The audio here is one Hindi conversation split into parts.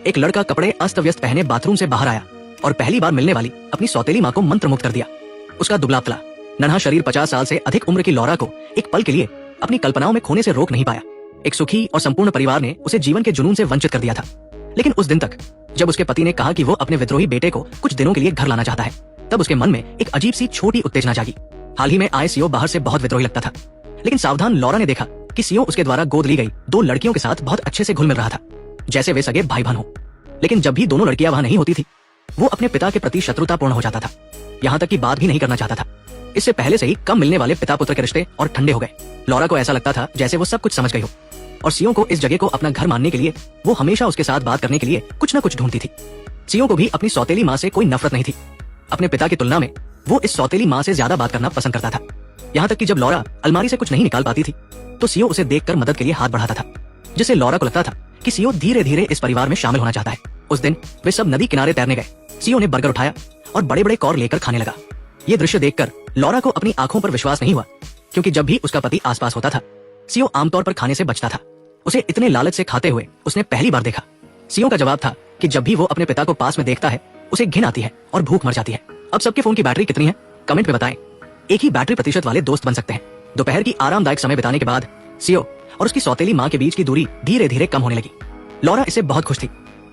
एक लड़का कपड़े अस्त व्यस्त पहने बाथरूम से बाहर आया और पहली बार मिलने वाली अपनी सौतेली माँ को मंत्रमुग्ध कर दिया। उसका दुबला पतला नन्हा शरीर 50 साल से अधिक उम्र की लौरा को एक पल के लिए अपनी कल्पनाओं में खोने से रोक नहीं पाया। एक सुखी और संपूर्ण परिवार ने उसे जीवन के जुनून से वंचित कर दिया था। लेकिन उस दिन तक जब उसके पति ने कहा कि वो अपने विद्रोही बेटे को कुछ दिनों के लिए घर लाना चाहता है, तब उसके मन में एक अजीब सी छोटी उत्तेजना जागी। हाल ही में आए सीओ बाहर से बहुत विद्रोही लगता था, लेकिन सावधान लौरा ने देखा कि सीओ उसके द्वारा गोद ली गई 2 लड़कियों के साथ बहुत अच्छे से घुल मिल रहा था, जैसे वे सगे भाई बहन हो। लेकिन जब भी दोनों लड़कियां वहां नहीं होती थी, वो अपने पिता के प्रति शत्रुतापूर्ण हो जाता था, यहाँ तक कि बात भी नहीं करना चाहता था। इससे पहले से ही कम मिलने वाले पिता पुत्र के रिश्ते और ठंडे हो गए। लौरा को ऐसा लगता था जैसे वो सब कुछ समझ गई हो, और सीओ को इस जगह को अपना घर मानने के लिए वो हमेशा उसके साथ बात करने के लिए कुछ न कुछ ढूंढती थी। सीओ को भी अपनी सौतेली माँ से कोई नफरत नहीं थी। अपने पिता की तुलना में वो इस सौतेली माँ से ज्यादा बात करना पसंद करता था। यहाँ तक कि जब लौरा अलमारी से कुछ नहीं निकाल पाती थी, तो सीओ उसे देखकर मदद के लिए हाथ बढ़ाता था, जिससे लौरा को लगता था कि सीओ धीरे धीरे इस परिवार में शामिल होना चाहता है। उस दिन वे सब नदी किनारे तैरने गए। सीओ ने बर्गर उठाया और बड़े बड़े कौर लेकर खाने लगा। ये दृश्य देखकर लौरा को अपनी आंखों पर विश्वास नहीं हुआ, क्योंकि जब भी उसका पति आसपास होता था, सीओ आमतौर पर खाने से बचता था। उसे इतने लालच से खाते हुए उसने पहली बार देखा। सीओ का जवाब था कि जब भी वो अपने पिता को पास में देखता है, उसे घिन आती है और भूख मर जाती है। अब सबके फोन की बैटरी कितनी है, कमेंट में बताएं। एक ही बैटरी प्रतिशत वाले दोस्त बन सकते हैं। दोपहर की आरामदायक समय बिताने के बाद सीओ और उसकी सौतेली माँ के बीच की दूरी धीरे धीरे कम होने लगी। लौरा इससे बहुत खुश थी,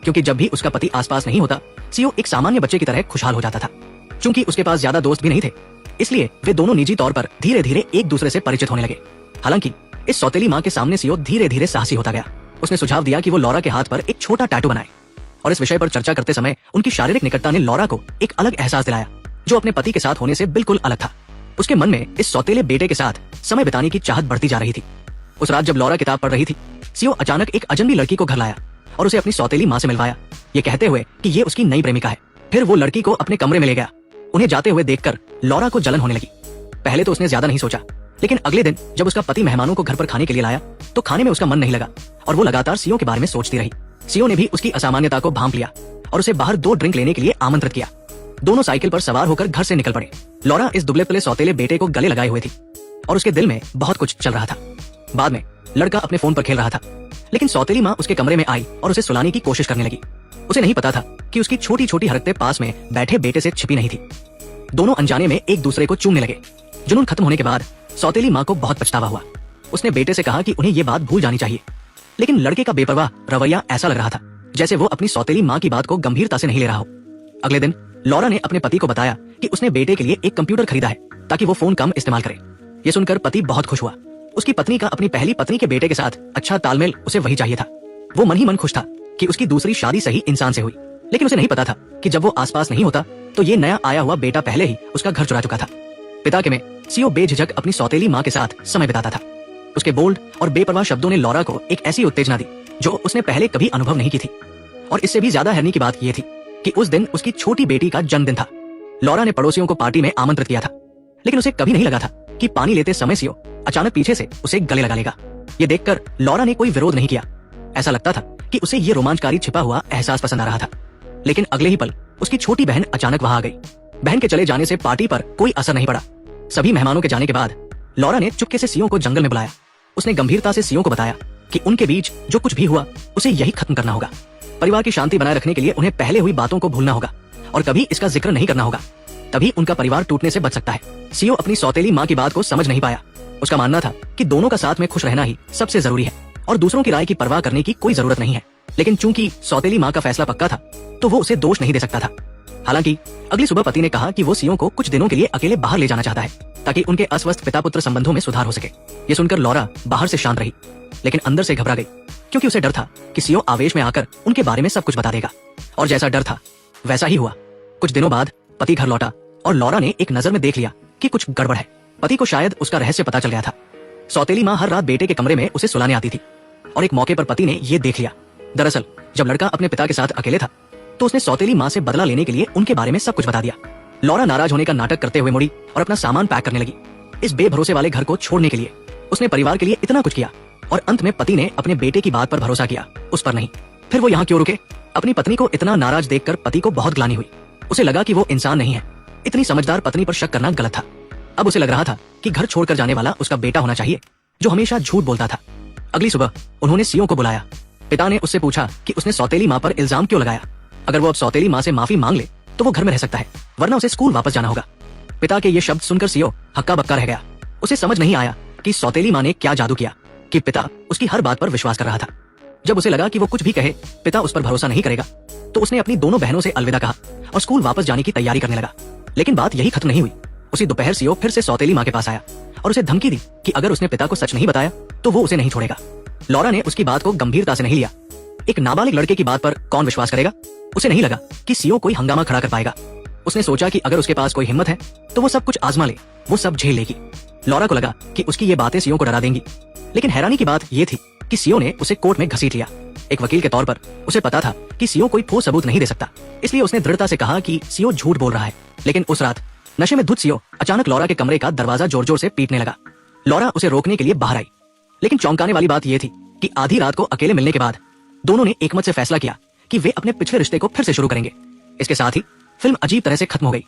क्योंकि जब भी उसका पति आसपास नहीं होता, सीओ एक सामान्य बच्चे की तरह खुशहाल हो जाता था। चूंकि उसके पास ज्यादा दोस्त भी नहीं थे, इसलिए वे दोनों निजी तौर पर धीरे धीरे एक दूसरे से परिचित होने लगे। हालांकि इस सौतेली माँ के सामने सीओ धीरे धीरे साहसी होता गया। उसने सुझाव दिया कि वो लौरा के हाथ पर एक छोटा टैटू बनाए, और इस विषय पर चर्चा करते समय उनकी शारीरिक निकटता ने लौरा को एक अलग एहसास दिलाया, जो अपने पति के साथ होने से बिल्कुल अलग था। उसके मन में इस सौतेले बेटे के साथ समय बिताने की चाहत बढ़ती जा रही थी। उस रात जब लौरा किताब पढ़ रही थी, सीओ अचानक एक अजनबी लड़की को घर लाया और उसे अपनी सौतेली माँ से मिलवाया, ये कहते हुए कि ये उसकी नई प्रेमिका है। फिर वो लड़की को अपने कमरे में ले गया। उन्हें जाते हुए देखकर लौरा को जलन होने लगी। पहले तो उसने ज्यादा नहीं सोचा, लेकिन अगले दिन जब उसका पति मेहमानों को घर पर खाने के लिए लाया, तो खाने में उसका मन नहीं लगा और वो लगातार सीओ के बारे में सोचती रही। सीओ ने भी उसकी असामान्यता को भांप लिया और उसे बाहर 2 ड्रिंक लेने के लिए आमंत्रित किया। दोनों साइकिल पर सवार होकर घर से निकल पड़े। लौरा इस दुबले पतले सौतेले बेटे को गले लगाए हुए थी और उसके दिल में बहुत कुछ चल रहा था। बाद में लड़का अपने फोन पर खेल रहा था, लेकिन सौतेली माँ उसके कमरे में आई और उसे सुलाने की कोशिश करने लगी। उसे नहीं पता था कि उसकी छोटी छोटी हरकतें पास में बैठे बेटे से छिपी नहीं थी। दोनों अनजाने में एक दूसरे को चूमने लगे। जुनून खत्म होने के बाद सौतेली माँ को बहुत पछतावा हुआ। उसने बेटे से कहा कि उन्हें ये बात भूल जानी चाहिए, लेकिन लड़के का बेपरवाह रवैया ऐसा लग रहा था जैसे वो अपनी सौतेली माँ की बात को गंभीरता से नहीं ले रहा हो। अगले दिन लौरा ने अपने पति को बताया कि उसने बेटे के लिए एक कंप्यूटर खरीदा है ताकि वो फोन कम इस्तेमाल करे। ये सुनकर पति बहुत खुश हुआ। उसकी पत्नी का अपनी पहली पत्नी के बेटे के साथ अच्छा तालमेल उसे वही चाहिए था। वो मन ही मन खुश था कि उसकी दूसरी शादी सही इंसान से हुई, लेकिन उसे नहीं पता था कि जब वो आसपास नहीं होता, तो ये नया आया हुआ बेटा पहले ही उसका घर चुरा चुका था। पिता के में सीओ बेझिझक अपनी सौतेली माँ के साथ समय बिताता था। उसके बोल्ड और बेपरवाह शब्दों ने लौरा को एक ऐसी उत्तेजना दी जो उसने पहले कभी अनुभव नहीं की थी। और इससे भी ज्यादा हैरानी की बात यह थी कि उस दिन उसकी छोटी बेटी का जन्मदिन था। लौरा ने पड़ोसियों को पार्टी में आमंत्रित किया था, लेकिन उसे कभी नहीं लगा था कि पानी लेते समय सीओ अचानक पीछे से उसे गले लगा लेगा। ये देखकर लौरा ने कोई विरोध नहीं किया। ऐसा लगता था कि उसे ये रोमांचकारी छिपा हुआ एहसास पसंद आ रहा था। लेकिन अगले ही पल उसकी छोटी बहन अचानक वहां आ गई। बहन के चले जाने से पार्टी पर कोई असर नहीं पड़ा। सभी मेहमानों के जाने के बाद लौरा ने चुपके से सीओ को जंगल में बुलाया। उसने गंभीरता से सीओ को बताया कि उनके बीच जो कुछ भी हुआ उसे यही खत्म करना होगा। परिवार की शांति बनाए रखने के लिए उन्हें पहले हुई बातों को भूलना होगा और कभी इसका जिक्र नहीं करना होगा, तभी उनका परिवार टूटने से बच सकता है। सीओ अपनी सौतेली माँ की बात को समझ नहीं पाया। उसका मानना था कि दोनों का साथ में खुश रहना ही सबसे जरूरी है और दूसरों की राय की परवाह करने की कोई जरूरत नहीं है। लेकिन चूंकि सौतेली माँ का फैसला पक्का था, तो वो उसे दोष नहीं दे सकता था। हालांकि अगली सुबह पति ने कहा कि वो सीओ को कुछ दिनों के लिए अकेले बाहर ले जाना चाहता है, ताकि उनके अस्वस्थ पिता पुत्र संबंधों में सुधार हो सके। ये सुनकर लौरा बाहर से शांत रही, लेकिन अंदर से घबरा गई, क्योंकि उसे डर था कि सीओ आवेश में आकर उनके बारे में सब कुछ बता देगा। और जैसा डर था वैसा ही हुआ। कुछ दिनों बाद पति घर लौटा और लौरा ने एक नजर में देख लिया कि कुछ गड़बड़ है। पति को शायद उसका रहस्य पता चल गया था। सौतेली माँ हर रात बेटे के कमरे में उसे सुलाने आती थी, और एक मौके पर पति ने ये देख लिया। दरअसल जब लड़का अपने पिता के साथ अकेले था, तो उसने सौतेली माँ से बदला लेने के लिए उनके बारे में सब कुछ बता दिया। लौरा नाराज होने का नाटक करते हुए मुड़ी और अपना सामान पैक करने लगी। इस बेभरोसे वाले घर को छोड़ने के लिए उसने परिवार के लिए इतना कुछ किया, और अंत में पति ने अपने बेटे की बात पर भरोसा किया, उस पर नहीं। फिर वो यहाँ क्यों रुके? अपनी पत्नी को इतना नाराज देखकर पति को बहुत ग्लानि हुई। उसे लगा कि वो इंसान नहीं है। इतनी समझदार पत्नी पर शक करना गलत था। अब उसे लग रहा था कि घर छोड़कर जाने वाला उसका बेटा होना चाहिए, जो हमेशा झूठ बोलता था। अगली सुबह उन्होंने सीओ को बुलाया। पिता ने उससे पूछा कि उसने सौतेली माँ पर इल्जाम क्यों लगाया। अगर वो अब सौतेली माँ से माफी मांग ले तो वो घर में रह सकता है, वरना उसे स्कूल वापस जाना होगा। पिता के ये शब्द सुनकर सीओ हक्का बक्का रह गया। उसे समझ नहीं आया कि सौतेली माँ ने क्या जादू किया कि पिता उसकी हर बात पर विश्वास कर रहा था। जब उसे लगा कि वो कुछ भी कहे पिता उस पर भरोसा नहीं करेगा, तो उसने अपनी दोनों बहनों से अलविदा कहा और स्कूल वापस जाने की तैयारी करने लगा। लेकिन बात यही खत्म नहीं हुई। उसी दोपहर सीओ फिर से सौतेली माँ के पास आया और उसे धमकी दी कि अगर उसने पिता को सच नहीं बताया तो वो उसे नहीं छोड़ेगा। लॉरा ने उसकी बात को गंभीरता से नहीं लिया। एक नाबालिग लड़के की बात पर कौन विश्वास करेगा? उसे नहीं लगा कि सीओ कोई हंगामा खड़ा कर पाएगा। उसने सोचा कि अगर उसके पास कोई हिम्मत है तो वो सब कुछ आजमा ले, वो सब झेल लेगी। लॉरा को लगा कि उसकी ये बातें सीओ को डरा देंगी, लेकिन हैरानी की बात ये थी कि सीओ ने उसे कोर्ट में घसीट लिया। एक वकील के तौर पर उसे पता था कि सीओ कोई ठोस सबूत नहीं दे सकता, इसलिए उसने दृढ़ता से कहा कि सीओ झूठ बोल रहा है। लेकिन उस रात नशे में धुत सीओ अचानक लॉरा के कमरे का दरवाजा जोर जोर से पीटने लगा। लॉरा उसे रोकने के लिए बाहर आई, लेकिन चौंकाने वाली बात यह थी कि आधी रात को अकेले मिलने के बाद दोनों ने एकमत से फैसला किया कि वे अपने पिछले रिश्ते को फिर से शुरू करेंगे। इसके साथ ही फिल्म अजीब तरह से खत्म हो गई।